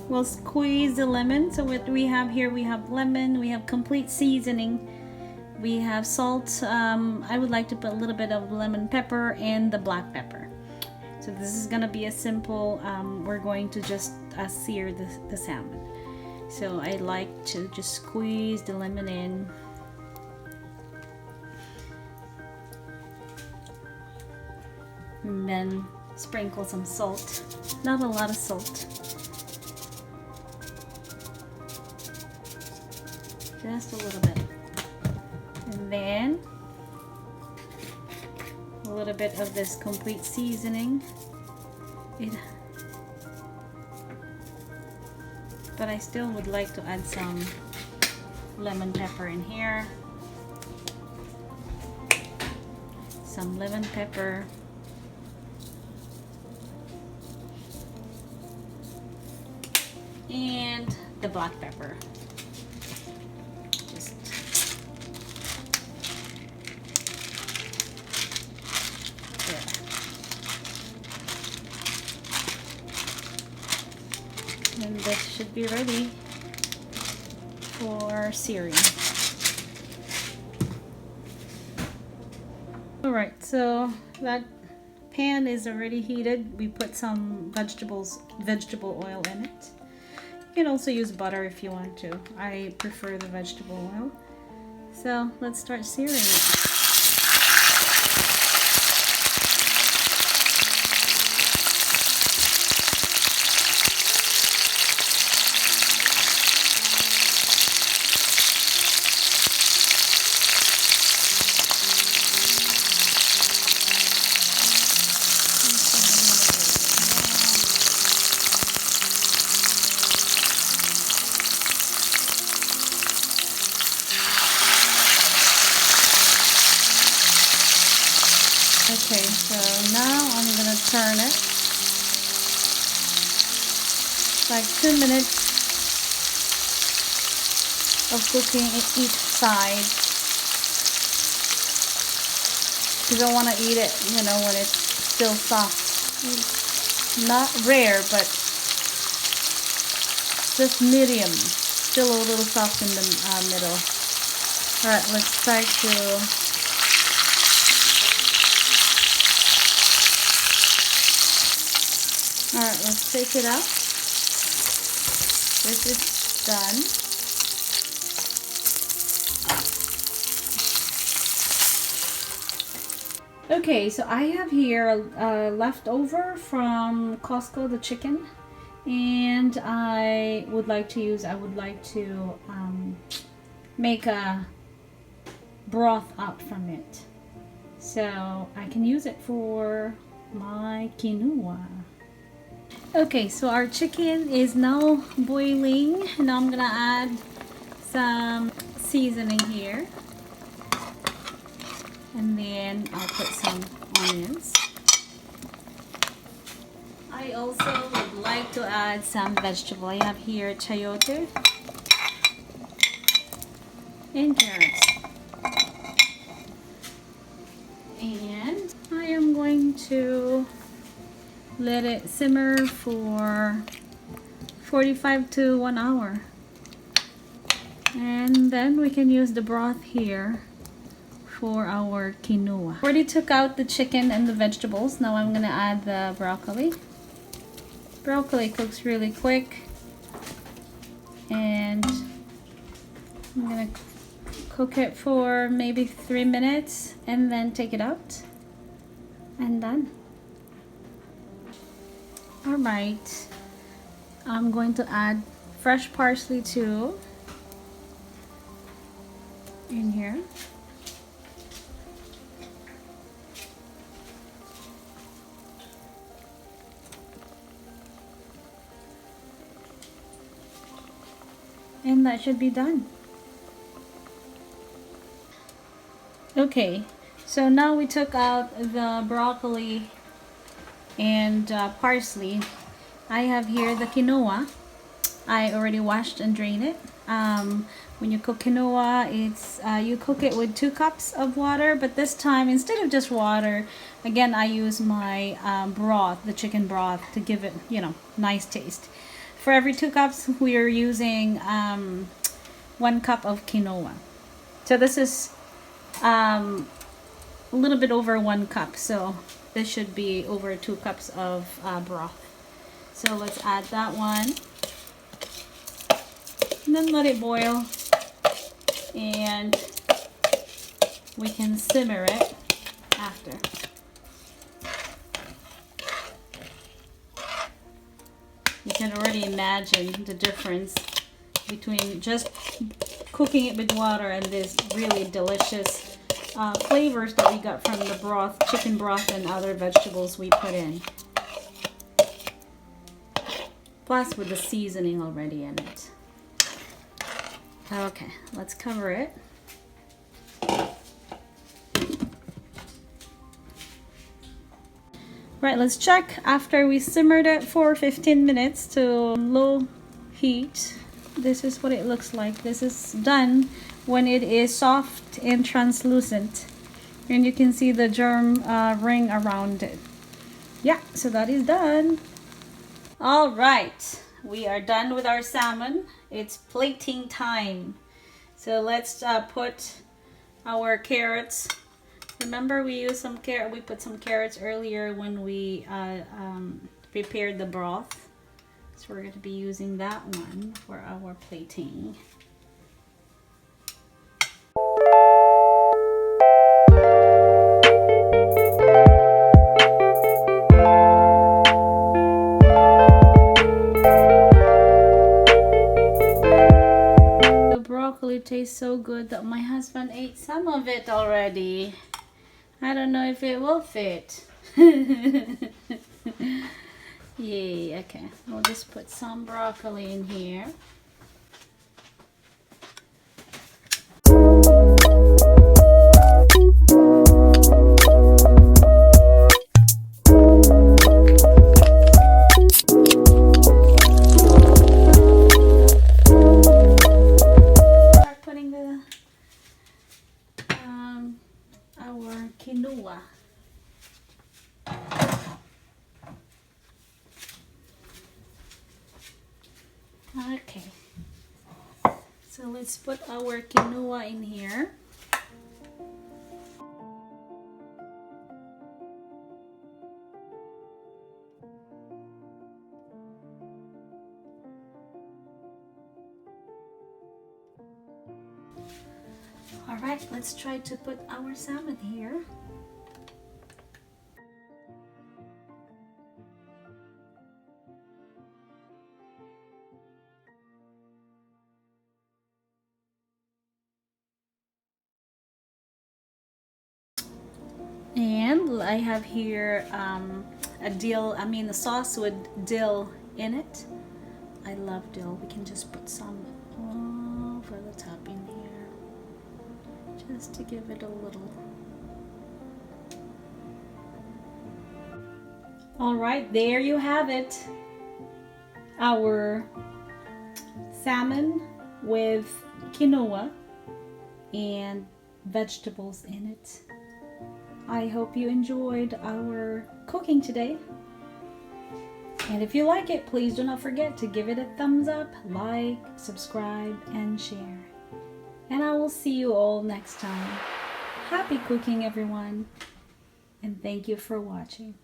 we'll squeeze the lemon. So what we have here, we have lemon, we have complete seasoning, we have salt. I would like to put a little bit of lemon pepper and the black pepper. So this is gonna be a simple, we're going to just sear the salmon. So I like to just squeeze the lemon in. And then sprinkle some salt. Not a lot of salt. Just a little bit. And then a little bit of this complete seasoning. But I still would like to add some lemon pepper in here. Some lemon pepper. And the black pepper. Just there. And this should be ready for searing. Alright, so that pan is already heated. We put some vegetable oil in it. You can also use butter if you want to. I prefer the vegetable oil. So let's start searing it. Okay, so now I'm gonna turn it like 2 minutes of cooking each side. You don't want to eat it, you know, when it's still soft. Not rare, but just medium. Still a little soft in the middle. Alright, let's try to Alright, let's take it out. This is done. Okay, so I have here leftover from Costco, the chicken, and I would like to make a broth out from it. So I can use it for my quinoa. Okay, so our chicken is now boiling. Now I'm gonna add some seasoning here, and then I'll put some onions. I also would like to add some vegetable. I have here chayote and carrots, and I am going to let it simmer for 45 to 1 hour, and then we can use the broth here for our quinoa. Already took out the chicken and the vegetables. Now I'm gonna add the broccoli. Broccoli cooks really quick, and I'm gonna cook it for maybe 3 minutes and then take it out and done. Alright, I'm going to add fresh parsley too in here. And that should be done. Okay, so now we took out the broccoli and parsley. I have here the quinoa. I already washed and drained it. When you cook quinoa, it's you cook it with 2 cups of water, but this time instead of just water, again I use my broth, the chicken broth, to give it, you know, nice taste. for every 2 cups, we are using 1 cup of quinoa. So this is a little bit over 1 cup. So this should be over 2 cups of broth. So let's add that one. And then let it boil. And we can simmer it after. You can already imagine the difference between just cooking it with water and this really delicious flavors that we got from the broth, chicken broth, and other vegetables we put in. Plus with the seasoning already in it. Okay, let's cover it. Right, let's check after we simmered it for 15 minutes to low heat. This is what it looks like. This is done when it is soft and translucent. And you can see the germ ring around it. Yeah, so that is done. All right, we are done with our salmon. It's plating time. So let's put our carrots. Remember, we used some carrot. We put some carrots earlier when we prepared the broth. So we're going to be using that one for our plating. The broccoli tastes so good that my husband ate some of it already. I don't know if it will fit. Yay, okay. We'll just put some broccoli in here. Start putting the our quinoa. Okay, so let's put our quinoa in here. All right, let's try to put our salmon here. And I have here a dill, a sauce with dill in it. I love dill. We can just put some over the top in here, just to give it a little. All right, there you have it. Our salmon with quinoa and vegetables in it. I hope you enjoyed our cooking today. And if you like it, please do not forget to give it a thumbs up, like, subscribe, and share. And I will see you all next time. Happy cooking, everyone. And thank you for watching.